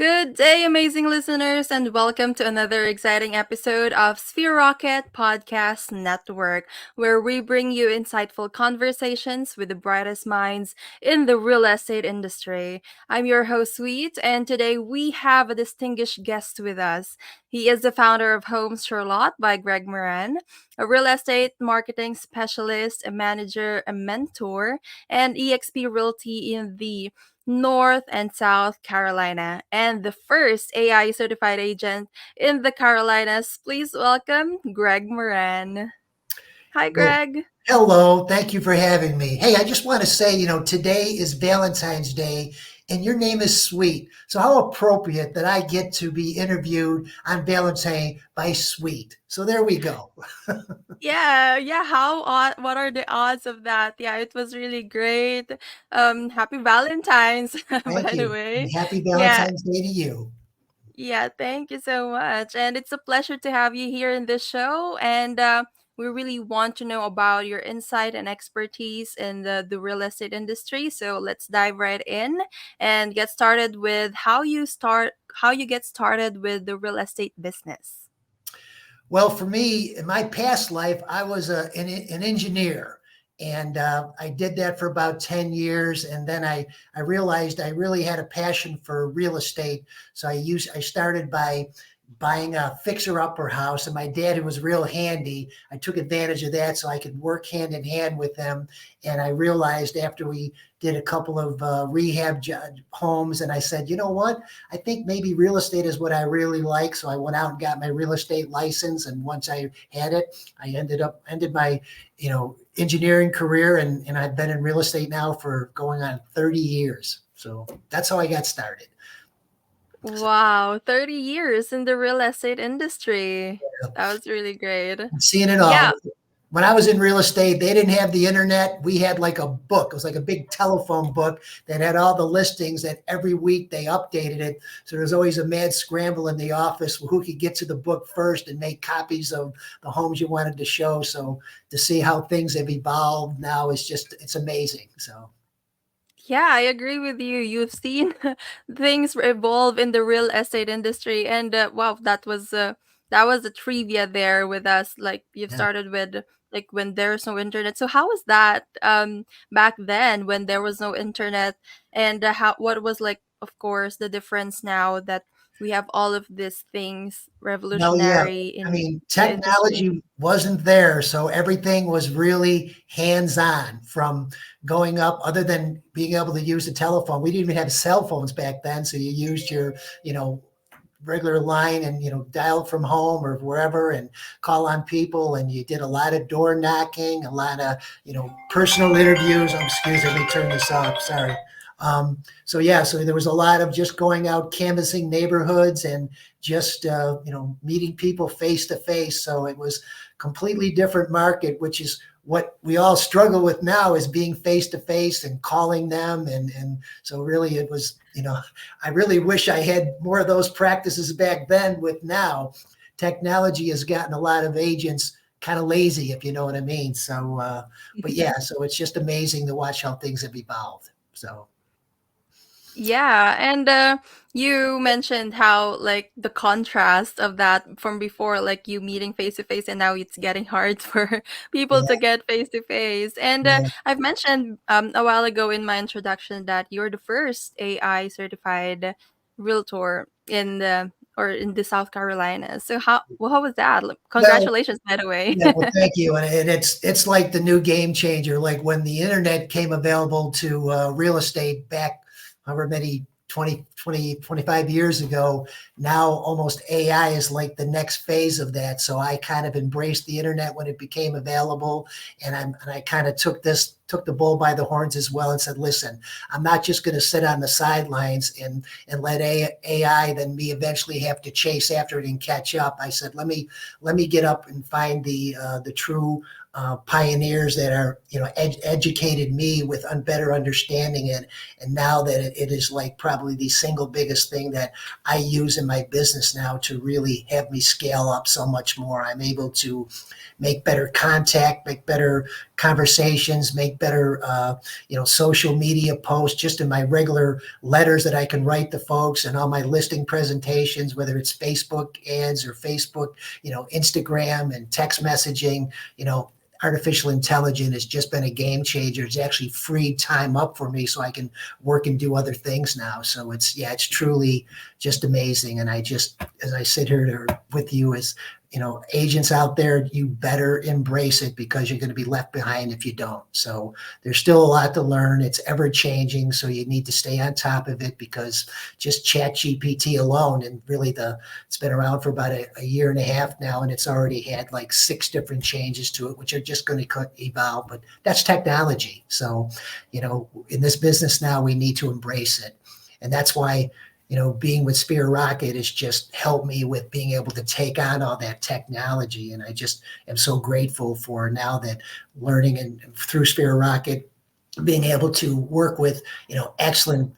Good day, amazing listeners, and welcome to another exciting episode of Sphere Rocket Podcast Network, where we bring you insightful conversations with the brightest minds in the real estate industry. I'm your host, Sweet, and today we have a distinguished guest with us. He is the founder of Homes Charlotte by Greg Moran, a real estate marketing specialist, a manager, a mentor, and EXP Realty in the North and South Carolina, and the first AI certified agent in the Carolinas. Please welcome Greg Moran. Hi, Well, Greg. hello. Thank you for having me. Hey, I just want to say, today is Valentine's Day and your name is Sweet. So how appropriate that I get to be interviewed on Valentine by Sweet. So there we go. Yeah. How odd? What are the odds of that? Yeah, it was really great. Happy Valentine's, Thank by the you. And way. happy Yeah, Valentine's Day to you. Yeah, thank you so much. And it's a pleasure to have you here in this show. And we really want to know about your insight and expertise in the real estate industry. So let's dive right in and get started with how you get started with the real estate business. Well, for me, in my past life, I was an engineer. And I did that for about 10 years. And then I realized I really had a passion for real estate. So I started by buying a fixer-upper house. And my dad, who was real handy, I took advantage of that so I could work hand in hand with him. And I realized after we did a couple of homes, and I said, you know what? I think maybe real estate is what I really like. So I went out and got my real estate license. And once I had it, I ended my, engineering career. And I've been in real estate now for going on 30 years. So that's how I got started. So, Wow, 30 years in the real estate industry. That was really great. seeing it all. Yeah. When I was in real estate, they didn't have the internet. We had like a book. It was like a big telephone book that had all the listings, that every week they updated it. So there was always a mad scramble in the office who could get to the book first and make copies of the homes you wanted to show. So to see how things have evolved now is it's amazing. So Yeah, I agree with you. You've seen things evolve in the real estate industry, and wow, that was the trivia there with us. Like you've yeah. started with like when there's no internet. So how was that back then when there was no internet, and how what was like, of course, the difference now that we have all of these things No, yeah. revolutionary I in mean, the industry. technology wasn't there, so everything was really hands-on from going up, other than being able to use the telephone. We didn't even have cell phones back then, so you used your, regular line and, dial from home or wherever and call on people. And you did a lot of door knocking, a lot of, personal interviews. Oh, excuse me, let me turn this off. Sorry. So yeah, so there was a lot of just going out canvassing neighborhoods and just meeting people face to face. So it was completely different market, which is what we all struggle with now, is being face to face and calling them. And so really it was, I really wish I had more of those practices back then. With now, technology has gotten a lot of agents kind of lazy, if you know what I mean. So but yeah, so it's just amazing to watch how things have evolved. So Yeah, and you mentioned how like the contrast of that from before, like you meeting face to face, and now it's getting hard for people to yeah, get face to face. And yeah. I've mentioned a while ago in my introduction that you're the first AI certified realtor in the South Carolina. So how was that? Like, Well, congratulations, by the way. yeah, well, thank you. And it's like the new game changer. Like when the internet came available to real estate back however many 25 years ago, now almost AI is like the next phase of that. So I kind of embraced the internet when it became available, and I kind of took the bull by the horns as well and said, listen, I'm not just going to sit on the sidelines and let AI then me eventually have to chase after it and catch up. I said, let me get up and find the true pioneers that are, educated me with better understanding it. And now that it is like probably the single biggest thing that I use in my business now to really have me scale up so much more. I'm able to make better contact, make better conversations, make better, social media posts, just in my regular letters that I can write to folks, and all my listing presentations, whether it's Facebook ads or Facebook, Instagram and text messaging. Artificial intelligence has just been a game changer. It's actually freed time up for me so I can work and do other things now. So it's truly just amazing. And as I sit here with you as, agents out there, you better embrace it, because you're going to be left behind if you don't. So there's still a lot to learn. It's ever changing. So you need to stay on top of it, because just chat GPT alone, and really it's been around for about a year and a half now, and it's already had like 6 different changes to it, which are just going to evolve. But that's technology. So, in this business now, we need to embrace it. And that's why, being with Spear Rocket has just helped me with being able to take on all that technology. And I just am so grateful for now that learning and through Spear Rocket, being able to work with, excellent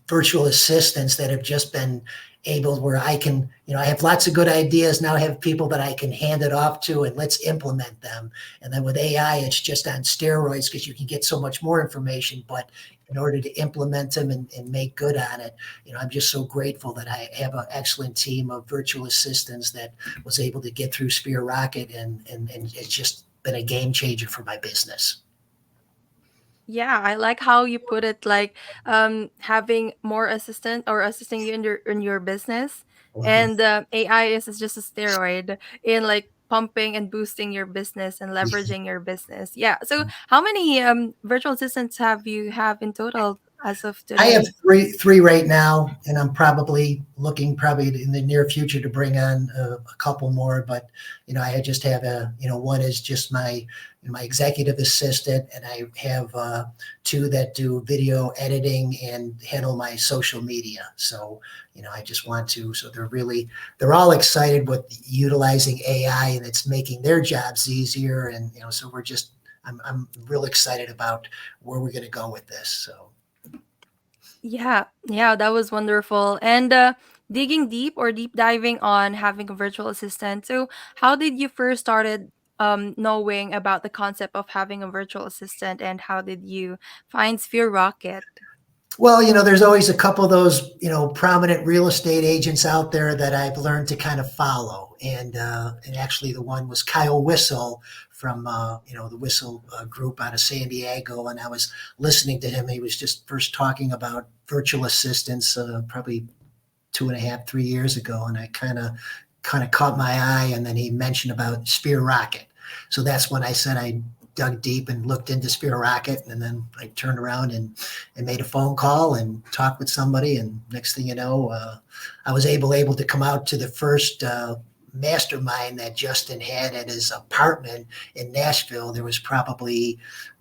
virtual assistants that have just been able, where I can, I have lots of good ideas. Now I have people that I can hand it off to, and let's implement them. And then with AI, it's just on steroids, because you can get so much more information. But in order to implement them and make good on it, I'm just so grateful that I have an excellent team of virtual assistants that was able to get through Spear Rocket, and it's just been a game changer for my business. Yeah, I like how you put it, like having more assistant or assisting you in your business, Mhm. and AI is just a steroid in like pumping and boosting your business and leveraging your business. Yeah. So how many virtual assistants have in total as of I have today? three right now, and I'm probably looking in the near future to bring on a couple more. But I just have one is just my executive assistant, and I have 2 that do video editing and handle my social media. So I just want to. So they're all excited with utilizing AI, and it's making their jobs easier. And so I'm real excited about where we're going to go with this. So. Yeah, yeah, that was wonderful. And digging deep or deep diving on having a virtual assistant. So, how did you first started knowing about the concept of having a virtual assistant, and how did you find Sphere Rocket? Well, there's always a couple of those, prominent real estate agents out there that I've learned to kind of follow. And actually the one was Kyle Whistle from, the Whistle group out of San Diego. And I was listening to him. He was just first talking about virtual assistants, probably 2.5, 3 years ago. And I kind of caught my eye. And then he mentioned about Spear Rocket. So that's when I said I dug deep and looked into Spear Rocket, and then I turned around and made a phone call and talked with somebody, and next thing you know, I was able to come out to the first mastermind that Justin had at his apartment in Nashville. There was probably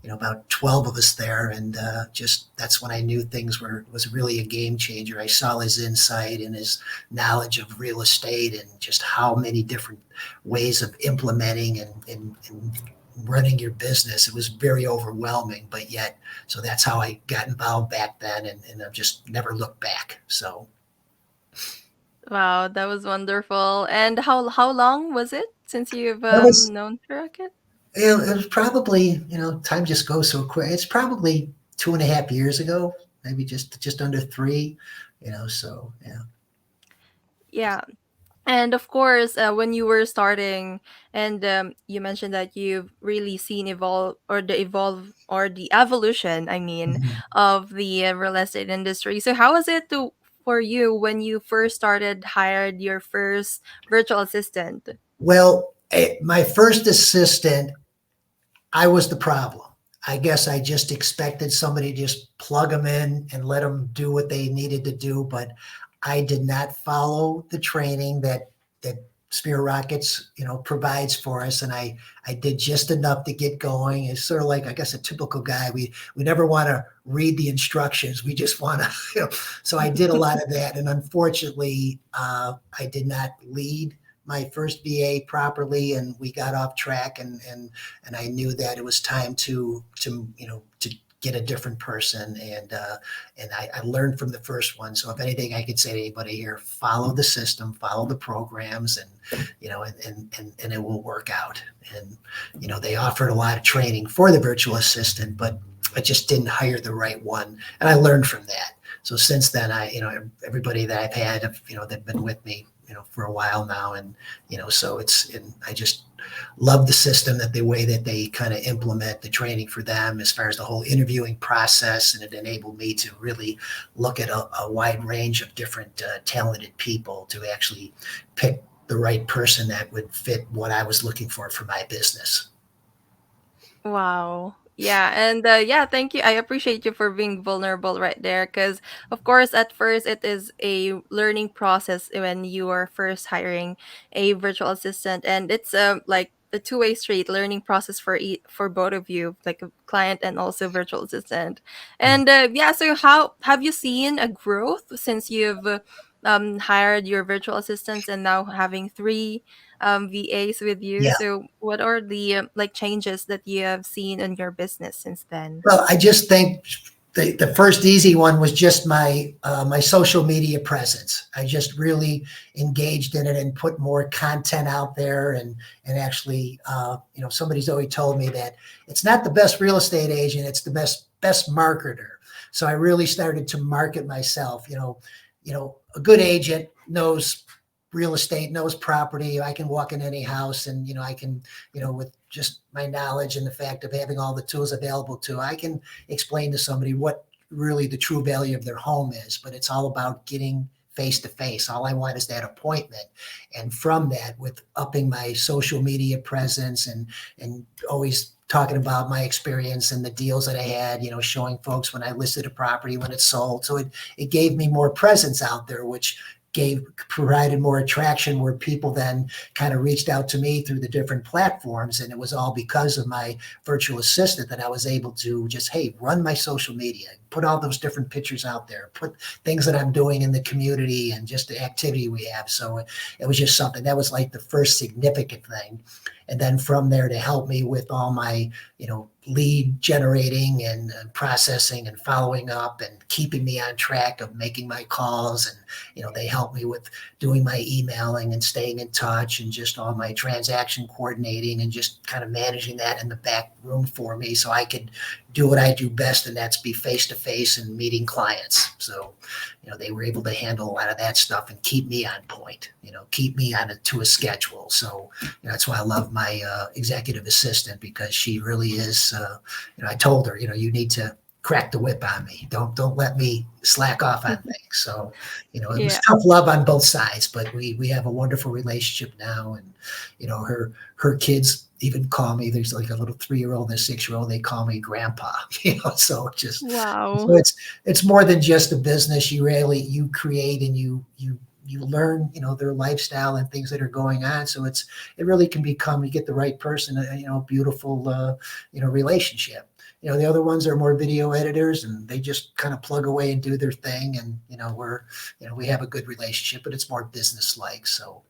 about 12 of us there, and just that's when I knew things was really a game changer. I saw his insight and his knowledge of real estate, and just how many different ways of implementing and running your business. It was very overwhelming, but yet, so that's how I got involved back then, and I've just never looked back. So Wow, that was wonderful. And how long was it since you've that was, known Sphere Rocket? it was probably, time just goes so quick. It's probably 2.5 years ago, maybe just under 3, so yeah. Yeah. And of course, when you were starting, and you mentioned that you've really seen evolve or the evolution, I mean, Mhm. of the real estate industry. So how was it for you when you first started, hired your first virtual assistant? Well, my first assistant, I was the problem. I guess I just expected somebody to just plug them in and let them do what they needed to do, but I did not follow the training that Spear Rockets, provides for us, and I did just enough to get going. It's sort of like, I guess, a typical guy. We never want to read the instructions. We just want to, So I did a lot of that, and unfortunately, I did not lead my first VA properly, and we got off track, and I knew that it was time to get a different person, and I learned from the first one. So if anything, I could say to anybody here, follow the system, follow the programs, and and it will work out. And they offered a lot of training for the virtual assistant, but I just didn't hire the right one, and I learned from that. So since then, everybody that I've had, they've been with me, for a while now, and so and I just love the system, that the way that they kind of implement the training for them as far as the whole interviewing process, and it enabled me to really look at a wide range of different talented people to actually pick the right person that would fit what I was looking for my business. Wow. Yeah, and yeah, thank you. I appreciate you for being vulnerable right there, because of course at first it is a learning process when you are first hiring a virtual assistant, and it's like a two-way street learning process for for both of you, like a client and also virtual assistant. And yeah, so how have you seen a growth since you've hired your virtual assistants and now having three VAs with you. Yeah. So, what are the like changes that you have seen in your business since then? Well, I just think the first easy one was just my social media presence. I just really engaged in it and put more content out there, and actually, somebody's always told me that it's not the best real estate agent, it's the best marketer. So I really started to market myself. A good agent knows real estate, knows property. I can walk in any house, and I can, with just my knowledge and the fact of having all the tools available to, I can explain to somebody what really the true value of their home is. But it's all about getting face to face. All I want is that appointment. And from that, with upping my social media presence, and always talking about my experience and the deals that I had, showing folks when I listed a property, when it sold. So it gave me more presence out there, which provided more attraction, where people then kind of reached out to me through the different platforms. And it was all because of my virtual assistant that I was able to just, hey, run my social media, put all those different pictures out there, put things that I'm doing in the community and just the activity we have. So it was just something that was like the first significant thing. And then from there, to help me with all my, lead generating and processing and following up and keeping me on track of making my calls. And, they help me with doing my emailing and staying in touch, and just all my transaction coordinating, and just kind of managing that in the back room for me, so I could do what I do best, and that's be face to face and meeting clients. So, they were able to handle a lot of that stuff and keep me on point, keep me to a schedule. So, that's why I love my executive assistant, because she really is, I told her, you need to crack the whip on me. Don't let me slack off on things. So, it was Yeah. tough love on both sides, but we have a wonderful relationship now. And, her kids even call me, there's like a little 3-year-old and a 6-year-old, they call me grandpa, so so Wow. it's more than just a business. You create, and you learn, their lifestyle and things that are going on. So it really can become, you get the right person, a beautiful, relationship. The other ones are more video editors, and they just kind of plug away and do their thing. And, we have a good relationship, but it's more business like. So,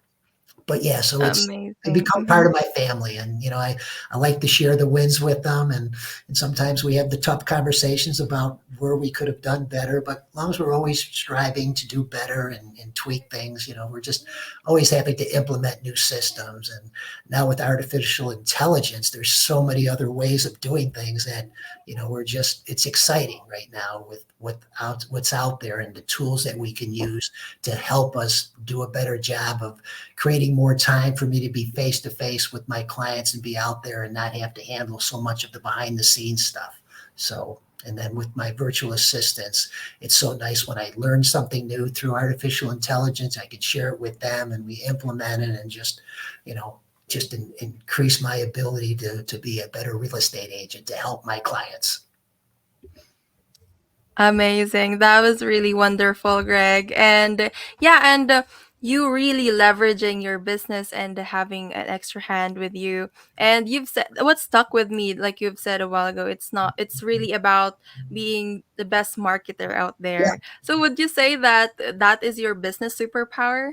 but yeah, so they Amazing. become part of my family. And, I like to share the wins with them. And sometimes we have the tough conversations about where we could have done better, but as long as we're always striving to do better, and tweak things, we're just always having to implement new systems. And now with artificial intelligence, there's so many other ways of doing things that, it's exciting right now with what's out there, and the tools that we can use to help us do a better job of creating more time for me to be face to face with my clients, and be out there and not have to handle so much of the behind the scenes stuff. So, and then with my virtual assistants, it's so nice when I learn something new through artificial intelligence, I can share it with them, and we implement it, and just, increase my ability to be a better real estate agent to help my clients. Amazing. That was really wonderful, Greg. And yeah, and you really leveraging your business and having an extra hand with you. And you've said what stuck with me, like you've said a while ago, it's really about being the best marketer out Yeah. there. So would you say that that is your business superpower?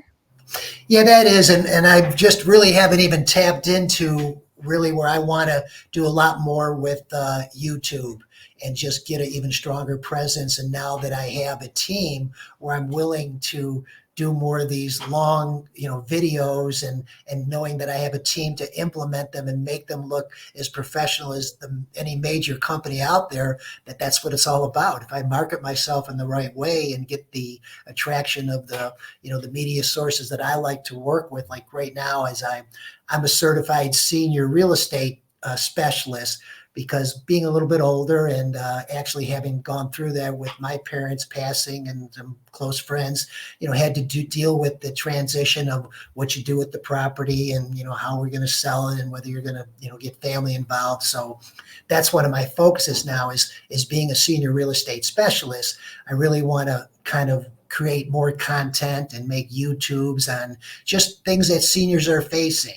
Yeah, that is, and I just really haven't even tapped into really where I want to do a lot more with YouTube and just get an even stronger presence. And now that I have a team where I'm willing to do more of these long, videos, and knowing that I have a team to implement them and make them look as professional as any major company out there, that's what it's all about. If I market myself in the right way and get the attraction of the media sources that I like to work with, like right now, as I'm a certified senior real estate specialist, because being a little bit older and actually having gone through that with my parents passing and some close friends, had to deal with the transition of what you do with the property and, how we're going to sell it and whether you're going to, get family involved. So that's one of my focuses now is being a senior real estate specialist. I really want to kind of create more content and make YouTubes on just things that seniors are facing.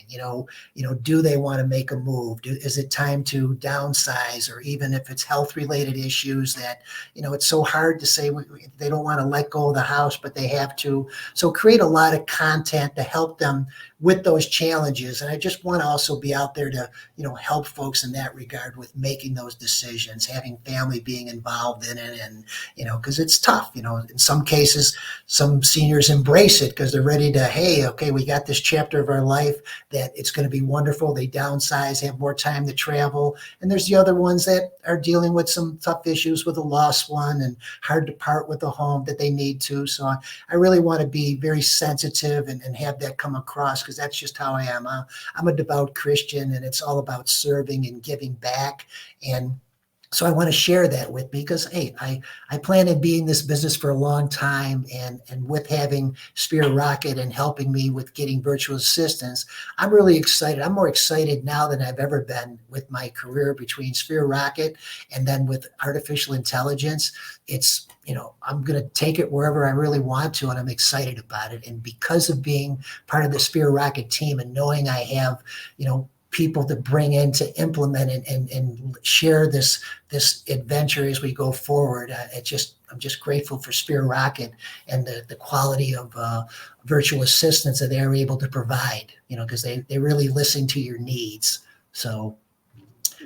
Do they want to make a move? Is it time to downsize? Or even if it's health related issues that, it's so hard to say they don't want to let go of the house, but they have to. So create a lot of content to help them with those challenges. And I just want to also be out there to, help folks in that regard with making those decisions, having family being involved in it. And, because it's tough, in some cases, some seniors embrace it because they're ready to, hey, okay, we got this chapter of our life that it's going to be wonderful. They downsize, have more time to travel. And there's the other ones that are dealing with some tough issues with a lost one and hard to part with a home that they need to. So I really want to be very sensitive and have that come across, because that's just how I am. I'm a devout Christian, and it's all about serving and giving back. And so I want to share that with me because, hey, I plan on being in this business for a long time, and with having Sphere Rocket and helping me with getting virtual assistants, I'm really excited. I'm more excited now than I've ever been with my career between Sphere Rocket and then with artificial intelligence. It's, I'm going to take it wherever I really want to, and I'm excited about it. And because of being part of the Sphere Rocket team and knowing I have, people to bring in to implement it and share this adventure as we go forward. I'm just grateful for Sphere Rocket and the quality of virtual assistants that they're able to provide, because they really listen to your needs. So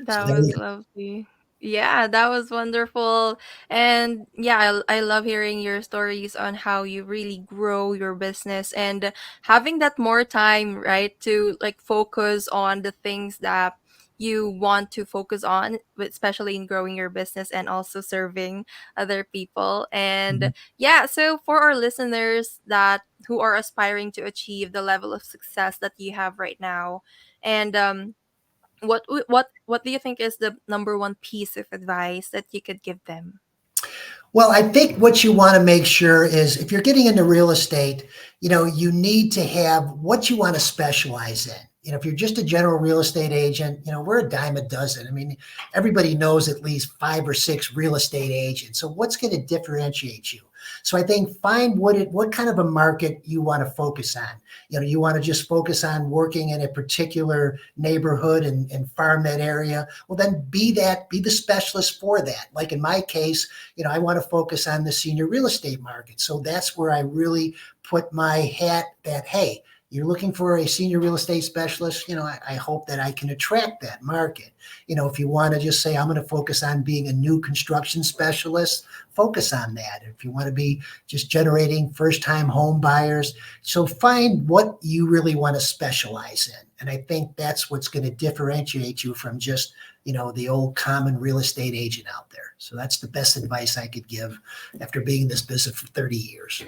That there was you lovely. Yeah, that was wonderful. And yeah, I love hearing your stories on how you really grow your business and having that more time, right, to like focus on the things that you want to focus on, especially in growing your business and also serving other people. And go. yeah, so for our listeners that who are aspiring to achieve the level of success that you have right now, and what do you think is the number one piece of advice that you could give them? Well, I think what you want to make sure is if you're getting into real estate, you need to have what you want to specialize in. If you're just a general real estate agent, we're a dime a dozen. I mean, everybody knows at least 5 or 6 real estate agents. So what's going to differentiate you? So I think find what kind of a market you want to focus on. You want to just focus on working in a particular neighborhood and farm that area. Well, then be the specialist for that. Like in my case, I want to focus on the senior real estate market. So that's where I really put my hat that, hey, you're looking for a senior real estate specialist, I hope that I can attract that market. If you want to just say, I'm going to focus on being a new construction specialist, focus on that. If you want to be just generating first-time home buyers, so find what you really want to specialize in. And I think that's what's going to differentiate you from just, the old common real estate agent out there. So that's the best advice I could give after being in this business for 30 years.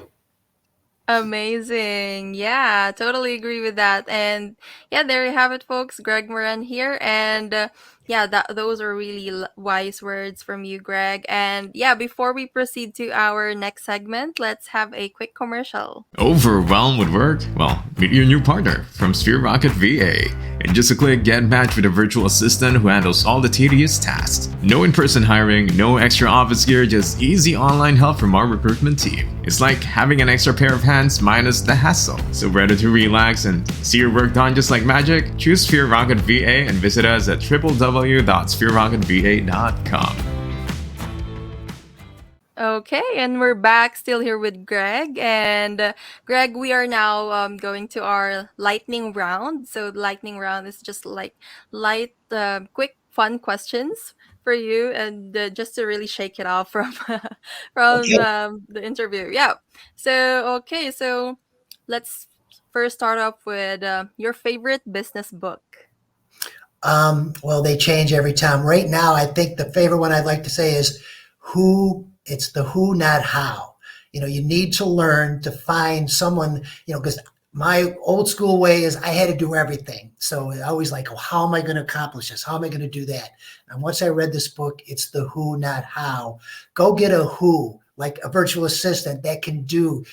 Amazing. Yeah, totally agree with that. And yeah, there you have it, folks. Greg Moran here. And yeah, those are really wise words from you, Greg. And yeah, before we proceed to our next segment, let's have a quick commercial. Overwhelmed with work? Well, meet your new partner from Sphere Rocket VA. In just a click, get matched with a virtual assistant who handles all the tedious tasks. No in-person hiring, no extra office gear, just easy online help from our recruitment team. It's like having an extra pair of hands minus the hassle. So ready to relax and see your work done just like magic? Choose Sphere Rocket VA and visit us at www.sphererocketva.com. Okay, and we're back still here with Greg. And Greg, we are now going to our lightning round. So, the lightning round is just like light, quick, fun questions for you, and just to really shake it off from from Okay. the interview. Yeah. So, okay, so let's first start off with your favorite business book. Well, they change every time. Right now, I think the favorite one I'd like to say is who. It's the who, not how. You need to learn to find someone. Because my old school way is I had to do everything. So I always like, oh, how am I going to accomplish this? How am I going to do that? And once I read this book, it's the who, not how. Go get a who, like a virtual assistant that can do.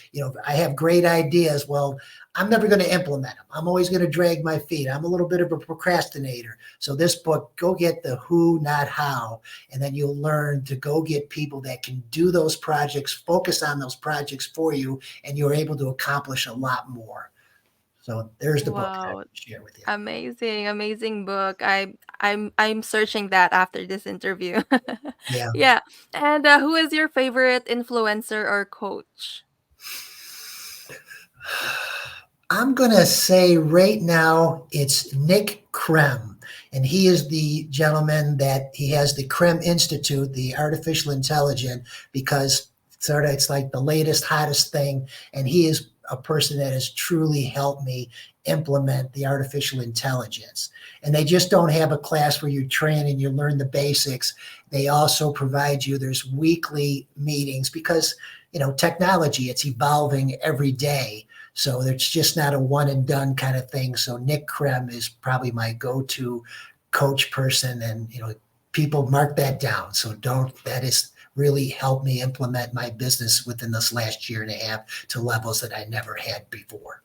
I have great ideas. Well, I'm never going to implement them. I'm always going to drag my feet. I'm a little bit of a procrastinator. So this book, go get the who, not how, and then you'll learn to go get people that can do those projects, focus on those projects for you, and you're able to accomplish a lot more. So there's the book that I Wow, can share with you. amazing, amazing book. I'm searching that after this interview. Yeah. Yeah. And who is your favorite influencer or coach? I'm going to say right now it's Nick Krem. And he is the gentleman that he has the Krem Institute, the artificial intelligence, because sort of it's like the latest, hottest thing. And he is a person that has truly helped me implement the artificial intelligence. And they just don't have a class where you train and you learn the basics. They also provide you, there's weekly meetings because, technology, it's evolving every day. So it's just not a one and done kind of thing. So Nick Krem is probably my go-to coach person, and people mark that down. So don't that is really helped me implement my business within this last year and a half to levels that I never had before.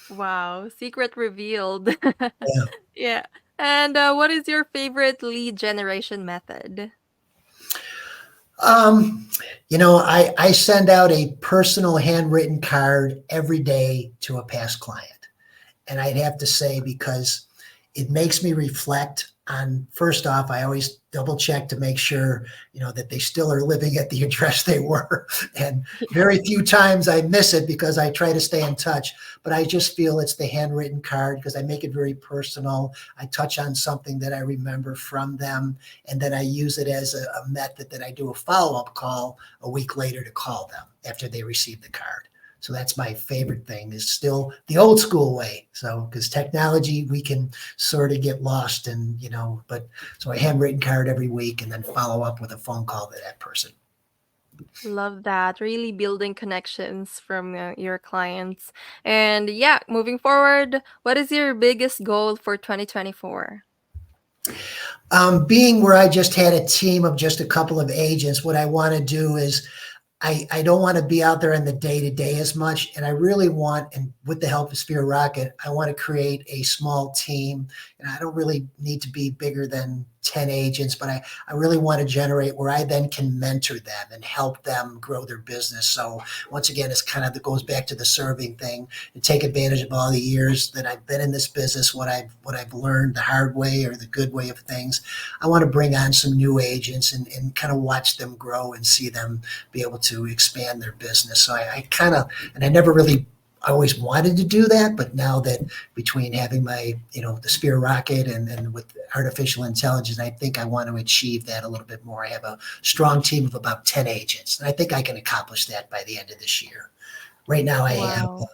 Wow, secret revealed. Yeah. Yeah. And what is your favorite lead generation method? Um, I send out a personal handwritten card every day to a past client. And I'd have to say, because it makes me reflect on, first off, I always double check to make sure, that they still are living at the address they were. And very few times I miss it because I try to stay in touch. But I just feel it's the handwritten card because I make it very personal. I touch on something that I remember from them. And then I use it as a method that I do a follow up call a week later to call them after they receive the card. So that's my favorite thing, is still the old school way. So because technology, we can sort of get lost, and but so a handwritten card every week and then follow up with a phone call to that person. Love that. Really building connections from your clients. And yeah, moving forward, what is your biggest goal for 2024? Being where I just had a team of just a couple of agents, what I want to do is I don't want to be out there in the day to day as much. And I really want, and with the help of Sphere Rocket, I want to create a small team. And I don't really need to be bigger than 10 agents, but I really want to generate where I then can mentor them and help them grow their business. So once again, it's kind of, it goes back to the serving thing, and take advantage of all the years that I've been in this business, what I've learned the hard way or the good way of things. I want to bring on some new agents and kind of watch them grow and see them be able to expand their business. So I kind of, and I never really, I always wanted to do that, but now that between having my, the Spear Rocket and with artificial intelligence, I think I want to achieve that a little bit more. I have a strong team of about 10 agents, and I think I can accomplish that by the end of this year. Right now, I have Wow.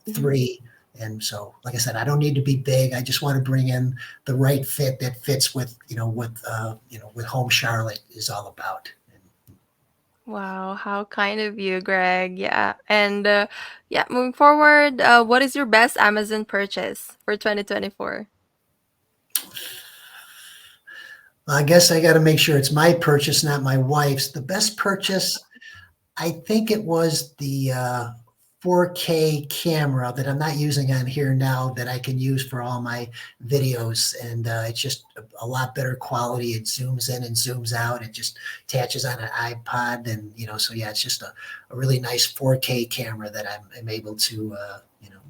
Mhm. three. And so, like I said, I don't need to be big. I just want to bring in the right fit that fits with, with Home Charlotte is all about. Wow, how kind of you, Greg. Yeah. And yeah, moving forward, what is your best Amazon purchase for 2024? I guess I got to make sure it's my purchase, not my wife's. The best purchase, I think it was the 4K camera that I'm not using on here now that I can use for all my videos. And it's just a lot better quality. It zooms in and zooms out. It just attaches on an iPod. And, so yeah, it's just a really nice 4K camera that I'm able to,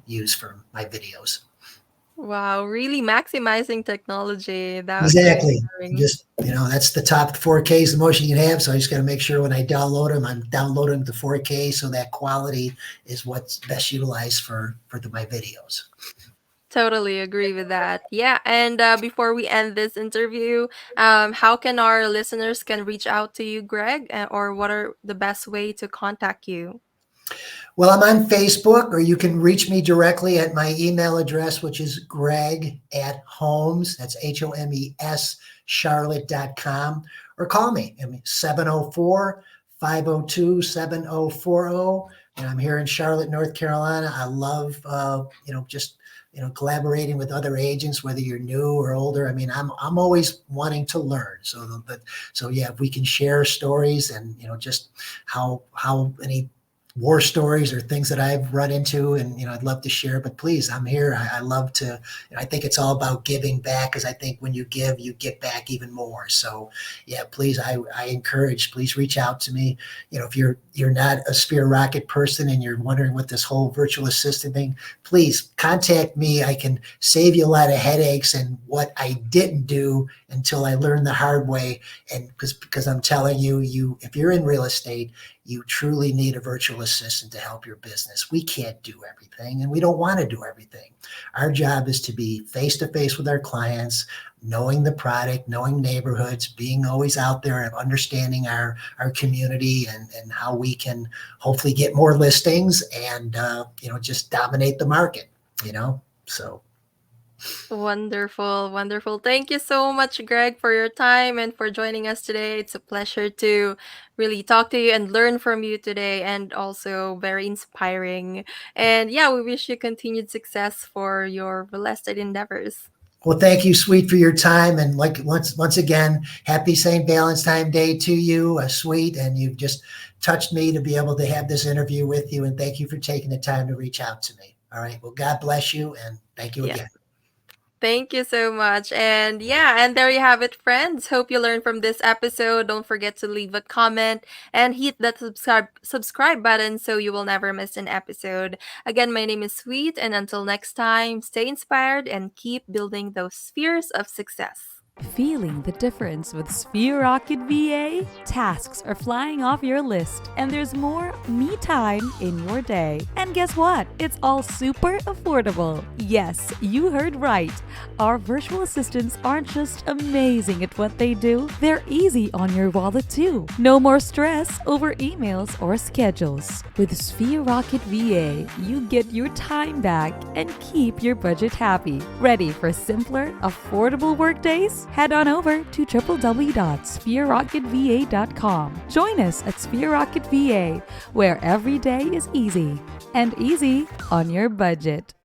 use for my videos. Wow, really maximizing technology. That was very Exactly. inspiring. Just, that's the top 4K is the most you can have. So I just got to make sure when I download them, I'm downloading the 4K so that quality is what's best utilized for my videos. Totally agree with that. Yeah, and before we end this interview, how can our listeners can reach out to you, Greg, or what are the best way to contact you? Well, I'm on Facebook, or you can reach me directly at my email address, which is Greg at Homes. That's HOMES, Charlotte.com, or call me. I mean, 704 502 7040. And I'm here in Charlotte, North Carolina. I love, just, collaborating with other agents, whether you're new or older. I mean, I'm always wanting to learn. So yeah, if we can share stories and, just how any war stories or things that I've run into, and I'd love to share. But please, I'm here. I love to. I think it's all about giving back, because I think when you give, you get back even more. So, yeah, please, I encourage. Please reach out to me. If you're not a Sphere Rocket person and you're wondering what this whole virtual assistant thing, please contact me. I can save you a lot of headaches and what I didn't do until I learned the hard way. And because I'm telling you, if you're in real estate, you truly need a virtual assistant to help your business. We can't do everything, and we don't want to do everything. Our job is to be face to face with our clients, knowing the product, knowing neighborhoods, being always out there and understanding our community, and how we can hopefully get more listings and, just dominate the market, so. Wonderful, wonderful. Thank you so much, Greg, for your time and for joining us today. It's a pleasure to really talk to you and learn from you today, and also very inspiring. And yeah, we wish you continued success for your real estate endeavors. Well, thank you, Sweet, for your time. And like once again, happy St. Valentine's Day to you, Sweet. And you've just touched me to be able to have this interview with you. And thank you for taking the time to reach out to me. All right. Well, God bless you, and thank you Yeah. again. Thank you so much. And yeah, and there you have it, friends. Hope you learned from this episode. Don't forget to leave a comment and hit that subscribe button so you will never miss an episode. Again, my name is Sweet, and until next time, stay inspired and keep building those spheres of success. Feeling the difference with Sphere Rocket VA? Tasks are flying off your list, and there's more me time in your day. And guess what? It's all super affordable. Yes, you heard right. Our virtual assistants aren't just amazing at what they do, they're easy on your wallet too. No more stress over emails or schedules. With Sphere Rocket VA, you get your time back and keep your budget happy. Ready for simpler, affordable workdays? Head on over to www.sphererocketva.com. Join us at Sphere Rocket VA, where every day is easy and easy on your budget.